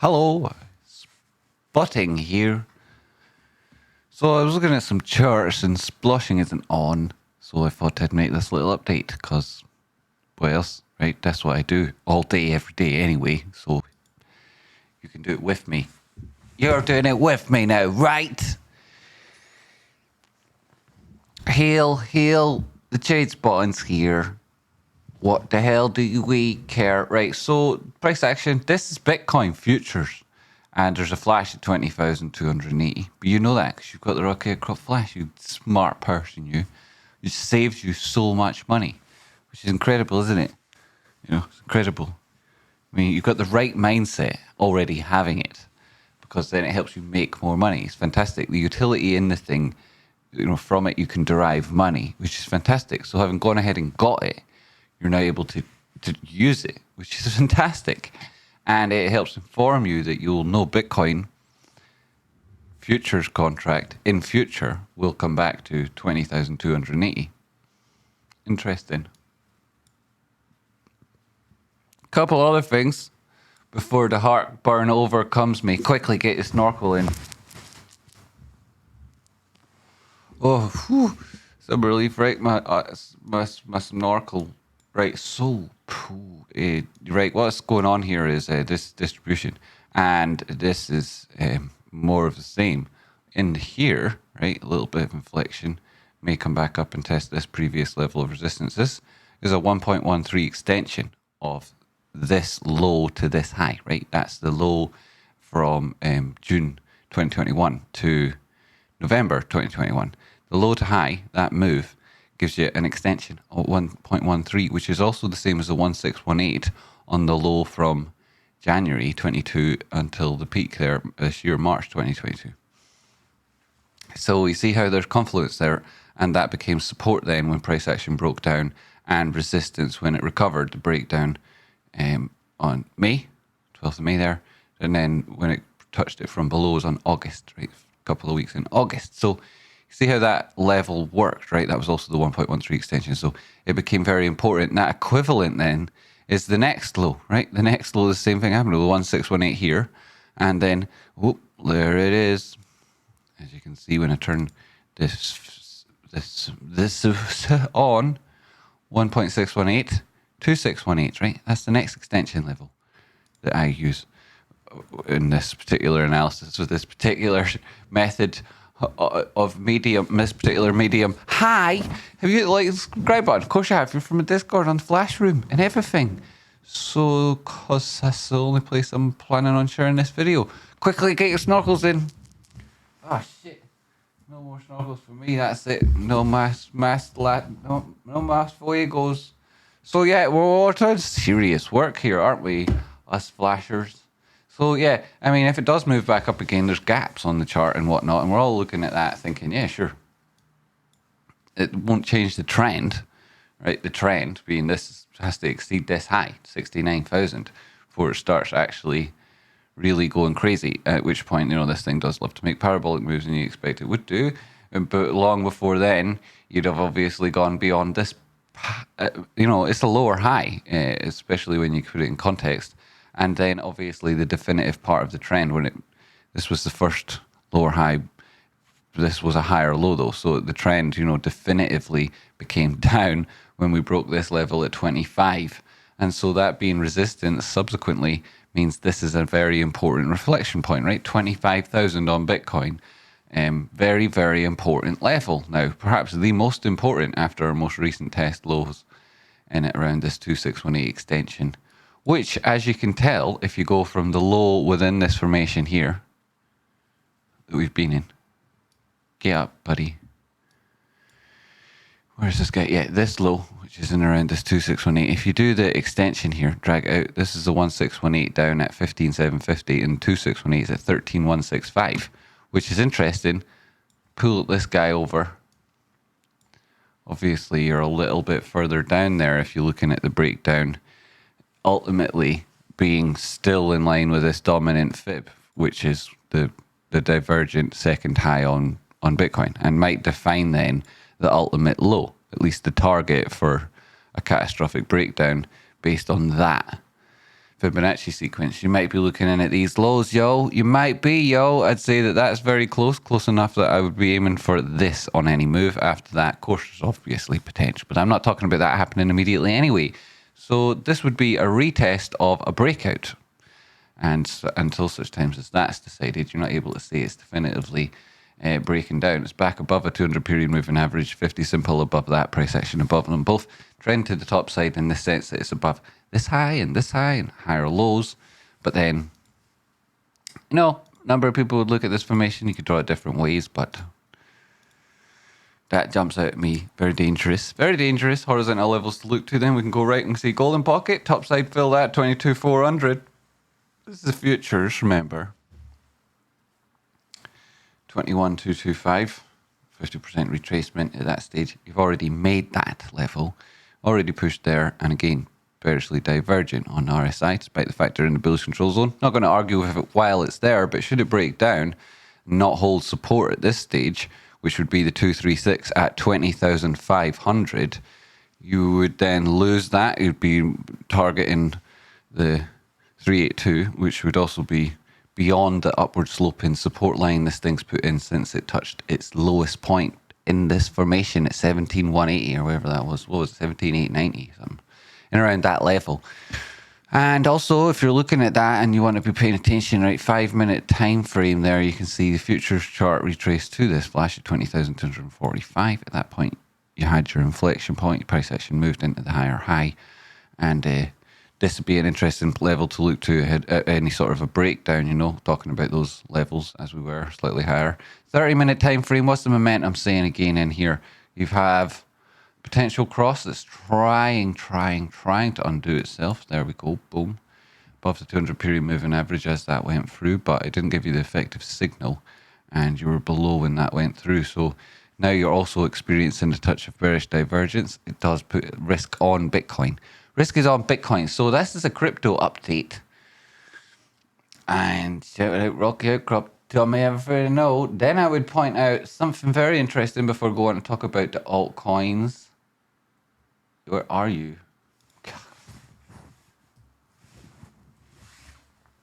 Hello, Spotting here. So I was looking at some charts and splushing isn't on, so I thought I'd make this little update because, what else, right? That's what I do all day, every day anyway, so you can do it with me. You're doing it with me now, right? Hail, the Tradespotting's here. What the hell do we care? Right, so price action, this is Bitcoin futures. And there's a flash at 20,280. But you know that because you've got the Rocket Crop Flash, you smart person, you. It saves you so much money, which is incredible, isn't it? You know, it's incredible. I mean, you've got the right mindset already having it because then it helps you make more money. It's fantastic. The utility in the thing, you know, from it you can derive money, which is fantastic. So having gone ahead and got it, you're now able to use it, which is fantastic. And it helps inform you that you'll know Bitcoin futures contract in future will come back to 20,280. Interesting. Couple other things before the heartburn overcomes me. Quickly get your snorkel in. Oh, whew. Some relief, right? My snorkel. Right, so, right, what's going on here is this distribution, and this is more of the same. In here, right, a little bit of inflection may come back up and test this previous level of resistance. This is a 1.13 extension of this low to this high, right? That's the low from June 2021 to November 2021. The low to high, that move, gives you an extension of 1.13, which is also the same as the 1618 on the low from January 22 until the peak there this year, March 2022. So you see how there's confluence there, and that became support then when price action broke down, and resistance when it recovered the breakdown on May, 12th of May there, and then when it touched it from belows on August, right, a couple of weeks in August. So see how that level worked, right? That was also the 1.13 extension. So it became very important. And that equivalent then is the next low, right? The next low, the same thing happened to the 1618 here. And then, whoop, there it is. As you can see, when I turn this on, 1.618, 2618, right? That's the next extension level that I use in this particular analysis with this particular method of medium, this particular medium. Hi, have you liked the subscribe button? Of course you have. You're from a Discord on Flash Room and everything. So, cause that's the only place I'm planning on sharing this video. Quickly get your snorkels in. Oh shit! No more snorkels for me. That's it. No mask, no mask for you goes. So yeah, we're all doing serious work here, aren't we? Us flashers. So yeah, I mean, if it does move back up again, there's gaps on the chart and whatnot, and we're all looking at that thinking, yeah, sure. It won't change the trend, right? The trend being this has to exceed this high, 69,000, before it starts actually really going crazy, at which point, you know, this thing does love to make parabolic moves, and you expect it would do. But long before then, you'd have obviously gone beyond this. You know, it's a lower high, especially when you put it in context. And then obviously the definitive part of the trend when this was the first lower high, this was a higher low though. So the trend, you know, definitively became down when we broke this level at 25. And so that being resistance subsequently means this is a very important reflection point, right? 25,000 on Bitcoin. Very, very important level. Now, perhaps the most important after our most recent test lows in it around this 2618 extension. Which, as you can tell, if you go from the low within this formation here that we've been in. Get up, buddy. Where's this guy? Yeah, this low, which is in around this 2618. If you do the extension here, drag it out, this is the 1618 down at 15,750 and 2618 is at 13,165, which is interesting. Pull this guy over. Obviously, you're a little bit further down there if you're looking at the breakdown. Ultimately being still in line with this dominant fib, which is the divergent second high on Bitcoin, and might define then the ultimate low, at least the target for a catastrophic breakdown based on that. Fibonacci sequence, you might be looking in at these lows, yo. You might be, yo. I'd say that that's very close enough that I would be aiming for this on any move. After that, of course, there's obviously potential, but I'm not talking about that happening immediately anyway. So this would be a retest of a breakout. And until such times as that's decided, you're not able to say it's definitively breaking down. It's back above a 200 period moving average, 50 simple above that, price action above them, both trend to the top side in the sense that it's above this high and higher lows. But then, you know, a number of people would look at this formation. You could draw it different ways, but that jumps out at me. Very dangerous. Very dangerous. Horizontal levels to look to. Then we can go right and see golden pocket. Top side fill that, 22,400. This is the futures, remember. 21,225. 50% retracement at that stage. You've already made that level. Already pushed there. And again, bearishly divergent on RSI, despite the fact they're in the bullish control zone. Not going to argue with it while it's there, but should it break down, not hold support at this stage, which would be the 236 at 20,500, you would then lose that. You'd be targeting the 382, which would also be beyond the upward sloping support line this thing's put in since it touched its lowest point in this formation at 17,180 or whatever that was. What was it? 17,890 something. And around that level. And also, if you're looking at that and you want to be paying attention, right, 5-minute time frame there, you can see the futures chart retraced to this flash at 20,245. At that point, you had your inflection point, your price action moved into the higher high. And this would be an interesting level to look to at any sort of a breakdown, you know, talking about those levels as we were slightly higher. 30-minute time frame, what's the momentum saying again in here? You have potential cross that's trying to undo itself. There we go, boom. Above the 200 period moving average as that went through, but it didn't give you the effective signal and you were below when that went through. So now you're also experiencing a touch of bearish divergence. It does put risk on Bitcoin. Risk is on Bitcoin. So this is a crypto update. And shout out Rocky Outcrop. Tell me everything I know. Then I would point out something very interesting before going to talk about the altcoins. Where are you?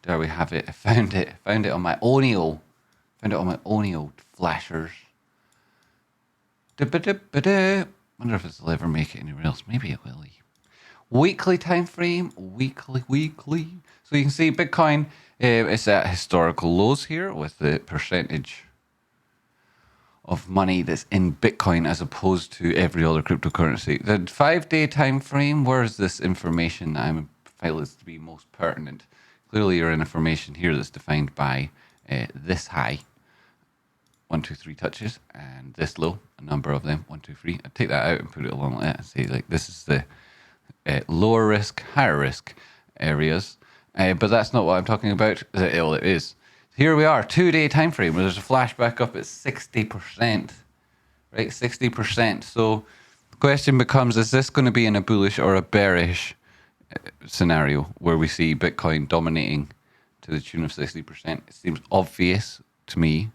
There we have it. I found it. Found it on my Onio. Found it on my Onio flashers. Wonder if it'll ever make it anywhere else. Maybe it will. Weekly time frame. Weekly. So you can see Bitcoin is at historical lows here with the percentage of money that's in Bitcoin as opposed to every other cryptocurrency. The 5-day time frame, where is this information that I feel is to be most pertinent? Clearly you're in a formation here that's defined by this high, 1, 2, 3 touches, and this low, a number of them, 1, 2, 3. I'd take that out and put it along like that and say like this is the lower risk, higher risk areas. But that's not what I'm talking about. Well, it is. Here we are, 2-day time frame where there's a flash back up at 60%, right? 60%. So the question becomes, is this going to be in a bullish or a bearish scenario where we see Bitcoin dominating to the tune of 60%? It seems obvious to me,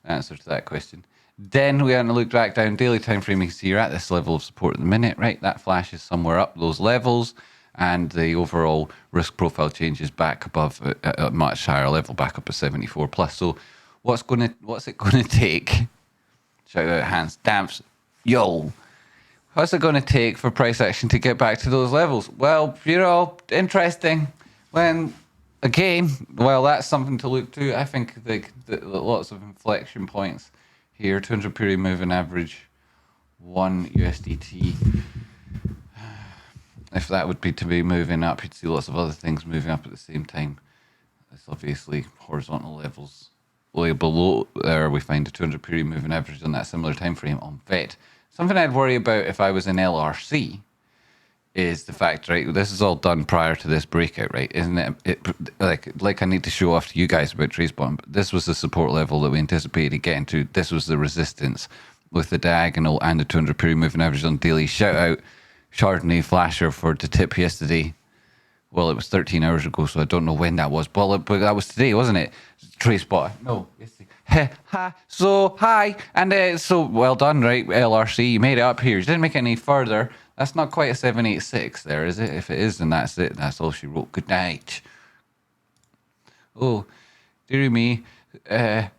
the answer to that question. Then we want to look back down daily time frame. You can see you're at this level of support at the minute, right? That flash is somewhere up those levels. And the overall risk profile changes back above a much higher level, back up to 74 plus. So what's it gonna take? Shout out Hans Damps. Yo. What's it gonna take for price action to get back to those levels? Well, you know, interesting. When again, well, that's something to look to. I think the lots of inflection points here. 200 period moving average, 1 USDT. If that would be to be moving up, you'd see lots of other things moving up at the same time. It's obviously horizontal levels. Way below there, we find a 200 period moving average on that similar time frame on VET. Something I'd worry about if I was in LRC is the fact, right, this is all done prior to this breakout, right? Isn't it? Like I need to show off to you guys about Tradespotting, but this was the support level that we anticipated getting to. This was the resistance with the diagonal and the 200 period moving average on daily. Shout out Chardonnay flasher for the tip yesterday. Well, it was 13 hours ago, so I don't know when that was. But that was today, wasn't it? Tradespot. No, yesterday. So, hi. And so, well done, right? LRC, you made it up here. You didn't make it any further. That's not quite a 786 there, is it? If it is, then that's it. That's all she wrote. Good night. Oh, dearie me.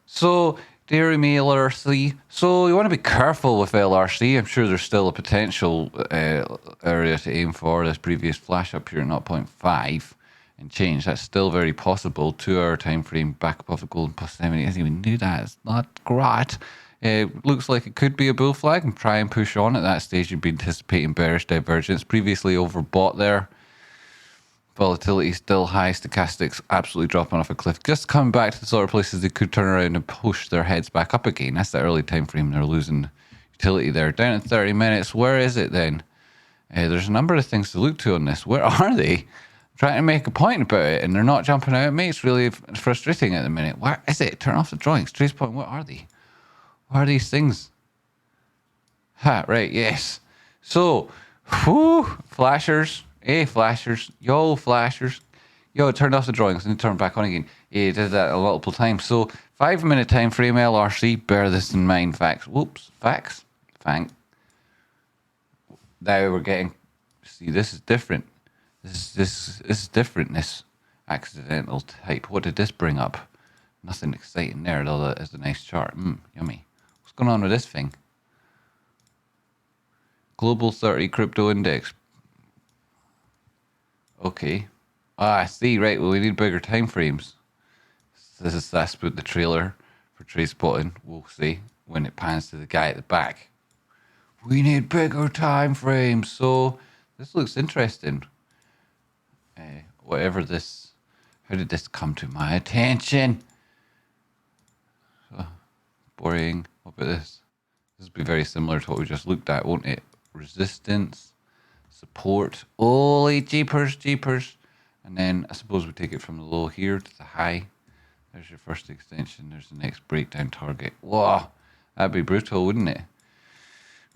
So, dearie me, LRC. So, you want to be careful with LRC. I'm sure there's still a potential area to aim for. This previous flash up here at 0.5 and change. That's still very possible. 2 hour time frame back above the golden plus 70. I didn't even knew that. It's not great. It looks like it could be a bull flag and try and push on. At that stage, you'd be anticipating bearish divergence. Previously overbought there. Volatility still high. Stochastics absolutely dropping off a cliff. Just coming back to the sort of places they could turn around and push their heads back up again. That's the early time frame. They're losing utility there. Down at 30 minutes. Where is it then? There's a number of things to look to on this. Where are they? I'm trying to make a point about it, and they're not jumping out at me. It's really frustrating at the minute. Where is it? Turn off the drawings. Tradespotting. What are they? What are these things? Ha, right, yes. So, flashers. Hey, flashers. Yo, flashers. Yo, it turned off the drawings and turned back on again. It did that multiple times. So, 5 minute time frame LRC. Bear this in mind. Facts. Whoops. Facts. Fang. Now we're getting. See, this is different. This is different. This accidental type. What did this bring up? Nothing exciting there, though. That is a nice chart. Yummy. What's going on with this thing? Global 30 crypto index. Okay. I see. Right. Well, we need bigger time frames. That's what the trailer for Tradespotting will say when it pans to the guy at the back. We need bigger time frames. So this looks interesting. Whatever this. How did this come to my attention? Boring. What about this? This will be very similar to what we just looked at, won't it? Resistance, support. Holy jeepers. And then I suppose we take it from the low here to the high. There's your first extension. There's the next breakdown target. Whoa, that'd be brutal, wouldn't it?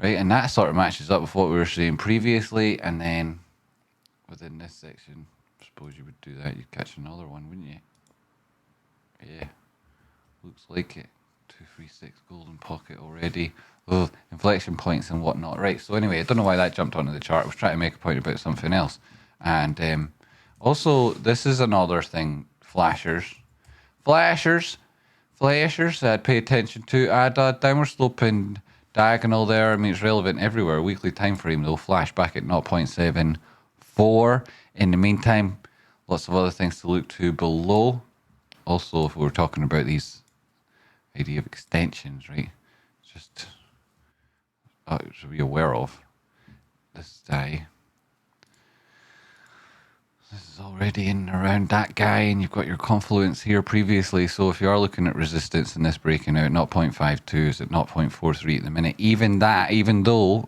Right, and that sort of matches up with what we were saying previously. And then within this section, I suppose you would do that. You'd catch another one, wouldn't you? Yeah, looks like it. 236 golden pocket already. Oh, inflection points and whatnot. Right, so anyway, I don't know why that jumped onto the chart. I was trying to make a point about something else. And also, this is another thing. Flashers. I'd pay attention to. Downward sloping diagonal there. I mean, it's relevant everywhere. Weekly time frame, though. Flash back at 0.74. In the meantime, lots of other things to look to below. Also, if we're talking about these idea of extensions, right? Just to be aware of this guy. This is already in around that guy, and you've got your confluence here previously. So if you are looking at resistance in this breaking out, 0.52 is at 0.43 at the minute. Even though,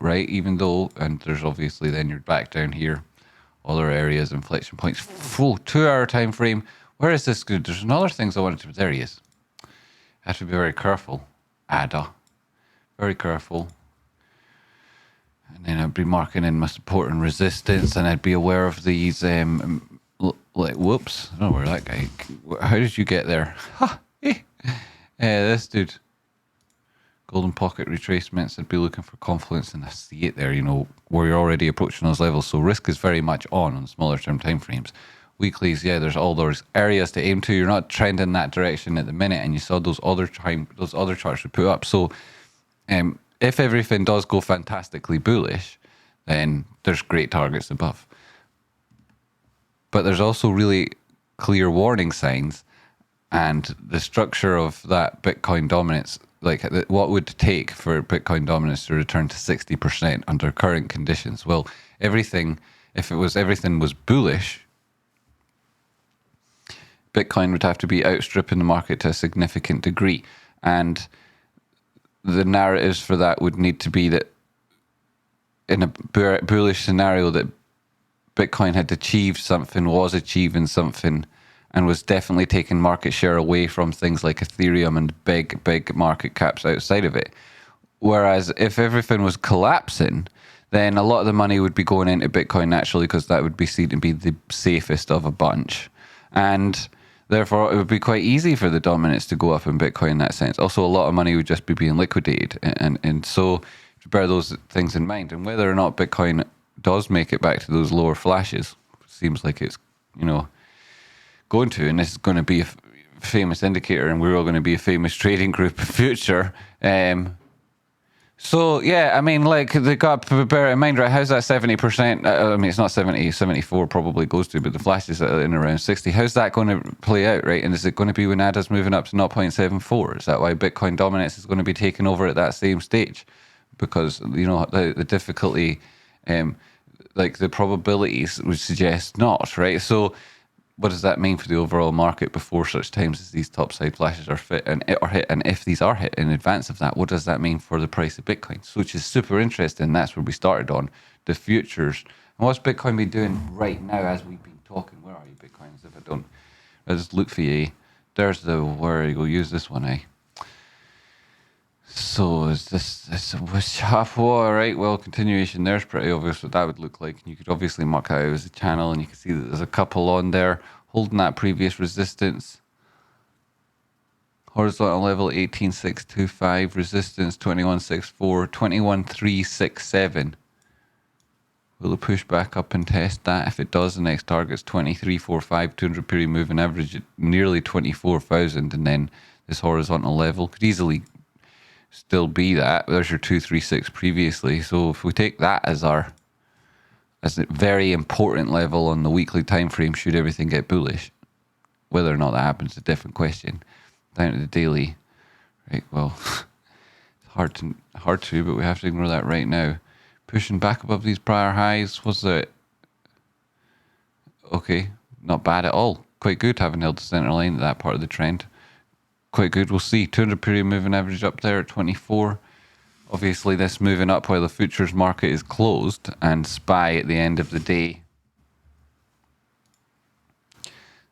and there's obviously then you're back down here, other areas, inflection points. Full 2 hour time frame. Where is this good? There's another things I wanted to. There he is. I have to be very careful. ADA. Very careful. And then I'd be marking in my support and resistance, and I'd be aware of these, whoops. I don't know where that guy, how did you get there? Ha! This dude. Golden pocket retracements, I'd be looking for confluence, and I see it there, where you're already approaching those levels. So risk is very much on smaller term time frames. Weeklies, yeah, there's all those areas to aim to. You're not trending that direction at the minute, and you saw those other charts we put up. So, if everything does go fantastically bullish, then there's great targets above. But there's also really clear warning signs, and the structure of that Bitcoin dominance, like what would it take for Bitcoin dominance to return to 60% under current conditions? Well, if everything was bullish, Bitcoin would have to be outstripping the market to a significant degree. And the narratives for that would need to be that in a bullish scenario that Bitcoin had achieved something, was achieving something, and was definitely taking market share away from things like Ethereum and big market caps outside of it. Whereas if everything was collapsing, then a lot of the money would be going into Bitcoin naturally, because that would be seen to be the safest of a bunch. And therefore, it would be quite easy for the dominance to go up in Bitcoin in that sense. Also, a lot of money would just be being liquidated. And so to bear those things in mind. And whether or not Bitcoin does make it back to those lower flashes, seems like it's, going to, and this is going to be a famous indicator, and we're all going to be a famous trading group in future. So, yeah, I mean, like, they got to bear in mind, right, how's that 70%? I mean, it's not 70, 74 probably goes to, but the flash is in around 60. How's that going to play out, right? And is it going to be when ADA's moving up to 0.74? Is that why Bitcoin dominance is going to be taken over at that same stage? Because, the difficulty, like, the probabilities would suggest not, right? So, what does that mean for the overall market before such times as these topside flashes are hit? And if these are hit in advance of that, what does that mean for the price of Bitcoin? So, which is super interesting. That's where we started on the futures. And what's Bitcoin been doing right now as we've been talking? Where are you, Bitcoins? If I don't, I'll just look for you. There's where you go. Use this one, eh? So is this was all right? Well, continuation there's pretty obvious what that would look like. You could obviously mark that out as a channel, and you can see that there's a couple on there holding that previous resistance. Horizontal level 18,625, resistance 21,640, 21,367. Will it push back up and test that? If it does, the next target's 2345, 200 period moving average at nearly 24,000, and then this horizontal level could easily still be that. There's your 236 previously. So if we take that as a very important level on the weekly time frame, should everything get bullish, whether or not that happens is a different question. Down to the daily, right? Well, it's hard to, but we have to ignore that right now. Pushing back above these prior highs, was it okay? Not bad at all. Quite good having held the center line at that part of the trend. Quite good. We'll see 200 period moving average up there at 24. Obviously, this moving up while the futures market is closed, and SPY at the end of the day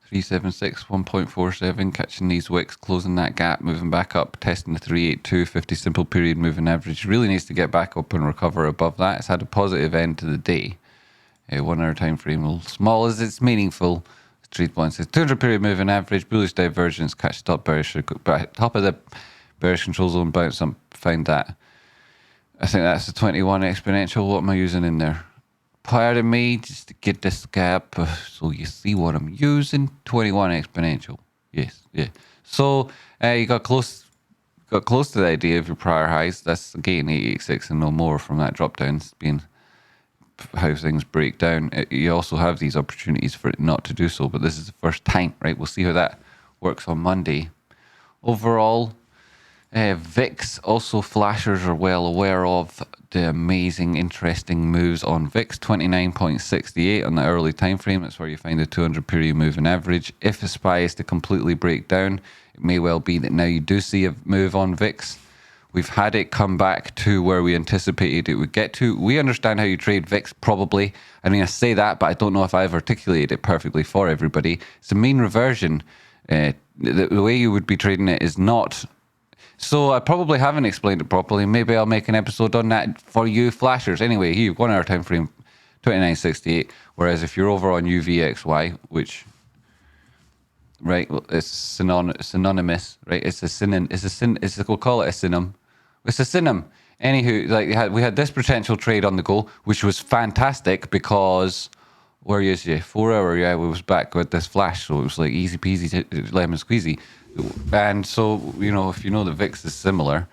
376, 1.47, catching these wicks, closing that gap, moving back up, testing the 382, 50 simple period moving average. Really needs to get back up and recover above that. It's had a positive end to the day. 1 hour time frame, a little small as it's meaningful. Tradespotting says 200 period moving average, bullish divergence, catch top top of the bearish control zone, bounce up, find that. I think that's the 21 exponential. What am I using in there? Pardon me, just to get this gap so you see what I'm using. 21 exponential. Yes, yeah. So you got close to the idea of your prior highs. That's again 886 and no more from that drop down. It's been how things break down. You also have these opportunities for it not to do so, but this is the first time, right? We'll see how that works on Monday. Overall, VIX, also flashers are well aware of the amazing, interesting moves on VIX. 29.68 on the early time frame. That's where you find the 200 period moving average. If the SPY is to completely break down, it may well be that now you do see a move on VIX. We've had it come back to where we anticipated it would get to. We understand how you trade VIX, probably. I mean, I say that, but I don't know if I've articulated it perfectly for everybody. It's a mean reversion. The way you would be trading it is not. So I probably haven't explained it properly. Maybe I'll make an episode on that for you flashers. Anyway, here, 1 hour time frame, 29.68. Whereas if you're over on UVXY, which, right, well, it's synonymous, right? We'll call it a synonym. It's a synonym. Anywho, like we had this potential trade on the go, which was fantastic because where is you? 4 hour, yeah, we was back with this flash, so it was like easy peasy lemon squeezy. And so, if you know the VIX is similar,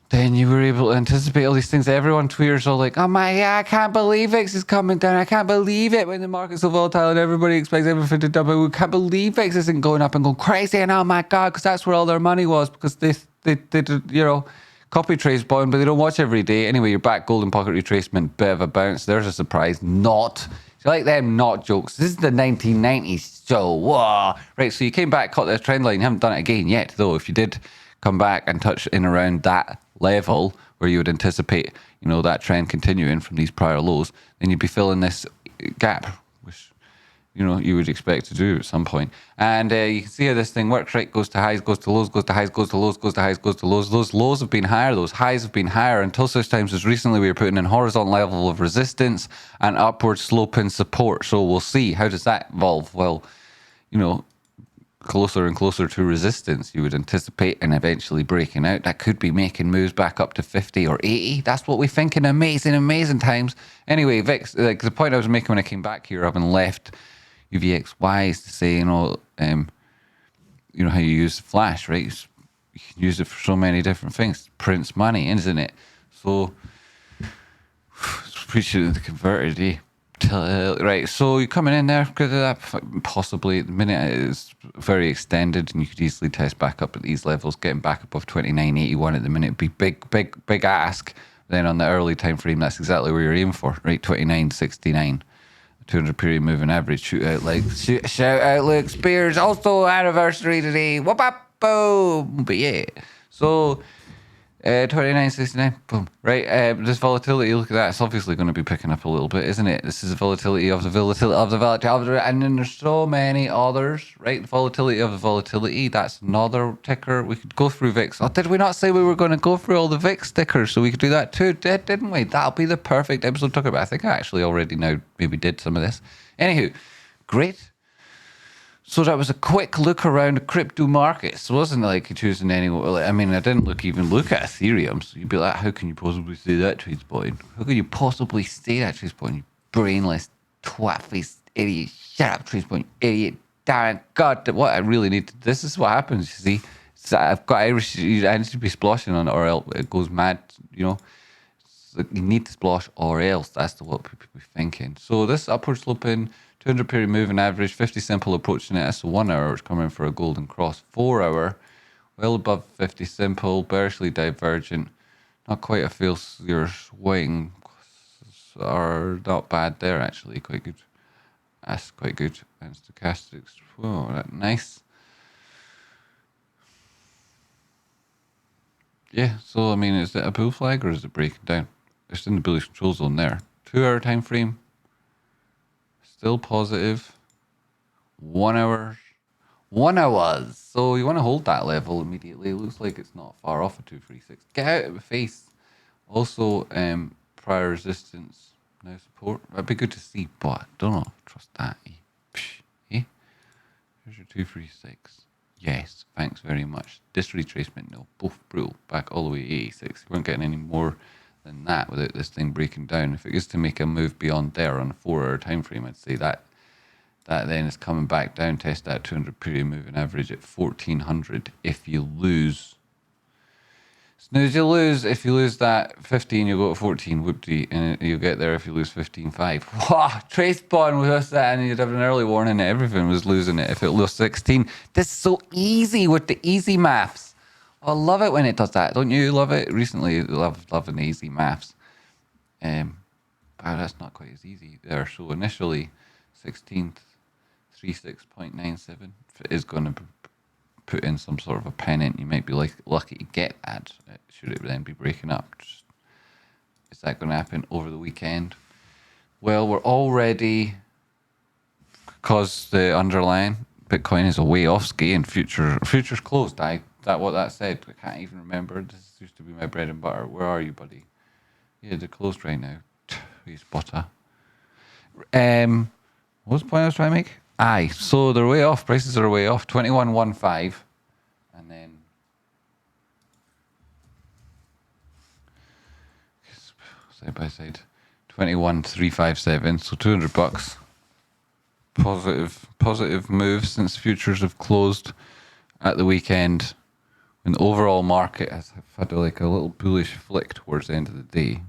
then you were able to anticipate all these things. Everyone tweets all like, oh my God, I can't believe VIX is coming down. I can't believe it when the market's so volatile and everybody expects everything to double. We can't believe VIX isn't going up and going crazy. And oh my God, because that's where all their money was, because they copy Tradespotting, but they don't watch every day. Anyway, you're back, golden pocket retracement, bit of a bounce. There's a surprise. Not. You like them not jokes. This is the 1990s show. Whoa. Right, so you came back, caught the trend line. You haven't done it again yet, though. If you did come back and touch in around that level where you would anticipate, that trend continuing from these prior lows, then you'd be filling this gap, which, you would expect to do at some point. And you can see how this thing works, right? Goes to highs, goes to lows, goes to highs, goes to lows, goes to highs, goes to lows. Those lows have been higher, those highs have been higher until such times as recently we were putting in horizontal level of resistance and upward sloping support. So we'll see. How does that evolve? Well, closer and closer to resistance, you would anticipate, and eventually breaking out. That could be making moves back up to 50 or 80. That's what we think in amazing times. Anyway, VIX, like the point I was making when I came back here, having left UVXY, is to say, you know how you use Flash, right? You can use it for so many different things. It prints money, isn't it? So, appreciate the converted, eh? Right, so you're coming in there, could that possibly at the minute it is very extended, and you could easily test back up at these levels. Getting back above 29.81 at the minute would be big ask. Then on the early time frame, that's exactly where you're aiming for, right? 29.69, 200 period moving average. Shout out Luke Spears, also anniversary today. Whoop up, boom. But yeah, so 29.69, boom. Right, this volatility, look at that. It's obviously going to be picking up a little bit, isn't it? This is the volatility of the volatility, and then there's so many others, right? The volatility of the volatility, that's another ticker. We could go through VIX. Oh, did we not say we were going to go through all the VIX stickers? So we could do that too, didn't we? That'll be the perfect episode to talk about. I think I actually already now maybe did some of this. Anywho, great. So that was a quick look around the crypto markets. It wasn't like choosing any. I mean, I didn't even look at Ethereum. So you'd be like, how can you possibly say that, Tradespotting? How can you possibly say that, Tradespotting? You brainless, twat-faced idiot. Shut up, Tradespotting, idiot. Darren, God, what I really need to. This is what happens, you see. So I've got Irish. I need to be splashing on it or else it goes mad, you know. So you need to splash or else. That's what people be thinking. So this upward sloping 200 period moving average, 50 simple approaching it. That's 1 hour. It's coming for a golden cross. 4 hour, well above 50 simple, bearishly divergent. Not quite a failure swing. Are not bad there actually. Quite good. That's quite good. And stochastics. Whoa, that nice. Yeah. So I mean, is it a bull flag or is it breaking down? It's in the bullish control zone there. 2 hour time frame. Still positive. 1 hour. 1 hours. So you want to hold that level immediately. It looks like it's not far off of 236. Get out of the face. Also, prior resistance. Now support. That'd be good to see, but I don't know. Trust that. Eh? Here's your 236. Yes. Thanks very much. This retracement, no. Both brutal. Back all the way to 86. You weren't getting any more than that without this thing breaking down. If it is to make a move beyond there on a 4 hour time frame, I'd say that then is coming back down. Test that 200 period moving average at 1400. If you lose, snooze, you lose. If you lose that 15, you'll go to 14. Whoopty, and you'll get there if you lose 15.5. Wow, Tradespotting with us that, and you'd have an early warning that everything was losing it if it lost 16. This is so easy with the easy maths. I love it when it does that. Don't you love it? Recently, loving the easy maths. Wow, that's not quite as easy there. So initially, 16th, 36.97. If it is going to put in some sort of a pennant, you might be lucky to get that. Should it then be breaking up? Is that going to happen over the weekend? Well, we're already, because the underlying Bitcoin is a way off ski and futures closed. Is that what that said? I can't even remember. This used to be my bread and butter. Where are you, buddy? Yeah, they're closed right now. He's butter. What was the point I was trying to make? Aye, so they're way off. Prices are way off. 21.15, and then side by side, 21.357. So $200. Positive move since futures have closed at the weekend. And the overall market has had like a little bullish flick towards the end of the day,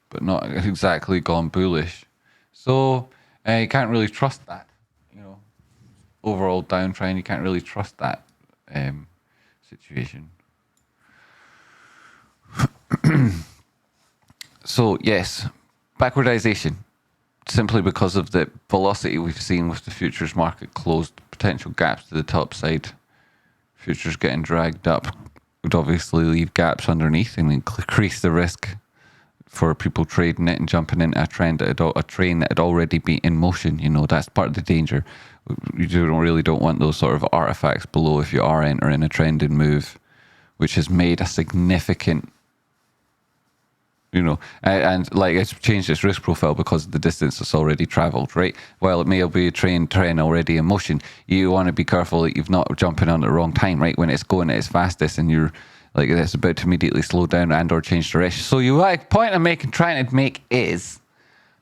but not exactly gone bullish. So you can't really trust that, you know. Overall downtrend, you can't really trust that situation. So yes, backwardization, simply because of the velocity we've seen with the futures market closed, potential gaps to the top side. Futures getting dragged up would obviously leave gaps underneath and increase the risk for people trading it and jumping into a train that had already been in motion. You know, that's part of the danger. You don't want those sort of artifacts below if you are entering a trending move, which has made a significant and like it's changed its risk profile because of the distance it's already traveled, right? While it may be a trend already in motion, you want to be careful that you've not jumping on at the wrong time, right? When it's going at its fastest and you're like it's about to immediately slow down and or change direction. So point I'm trying to make is,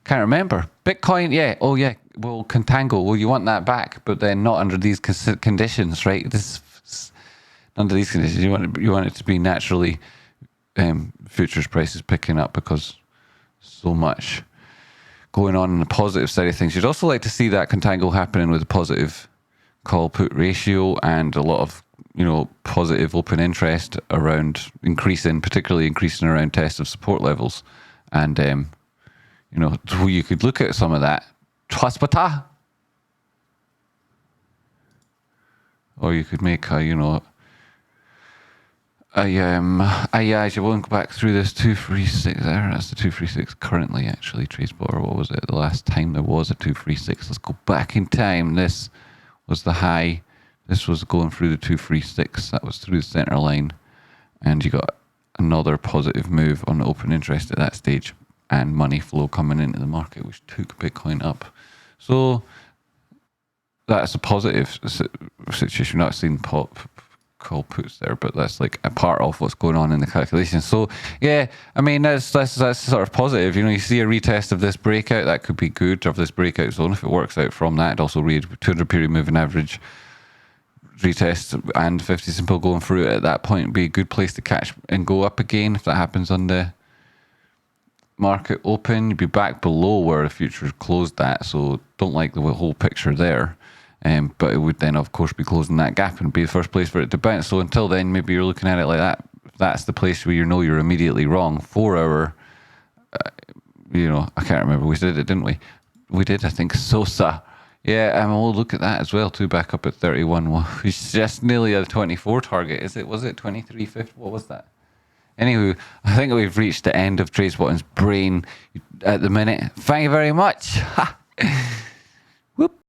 can't remember. Bitcoin, yeah. Oh yeah. Well, contango. Well, you want that back, but then not under these conditions, right? Under these conditions, you want it to be naturally futures prices picking up because so much going on the positive side of things. You'd also like to see that contango happening with a positive call put ratio and a lot of positive open interest around particularly increasing around tests of support levels, and so you could look at some of that. Tradespotting. Or you could make as you won't go back through this 236 there. That's the 236 currently, actually. Tradespot, or what was it? The last time there was a 236. Let's go back in time. This was the high. This was going through the 236. That was through the center line. And you got another positive move on the open interest at that stage and money flow coming into the market, which took Bitcoin up. So that's a positive situation. We're not seeing call puts there, but that's like a part of what's going on in the calculation. So yeah, I mean that's sort of positive. You see a retest of this breakout, that could be good, of this breakout zone if it works out from that. Also read 200 period moving average retest and 50 simple going through it at that point would be a good place to catch and go up again if that happens on the market open. You'd be back below where the futures closed at, so don't like the whole picture there. But it would then, of course, be closing that gap and be the first place for it to bounce. So until then, maybe you're looking at it like that. That's the place where you're immediately wrong. 4 hour, I can't remember. We did it, didn't we? We did, I think, Sosa. Yeah, and we'll look at that as well, too, back up at 31. Which is just nearly a 24 target, is it? Was it 23.50? What was that? Anywho, I think we've reached the end of Tradespotting's brain at the minute. Thank you very much. Whoop.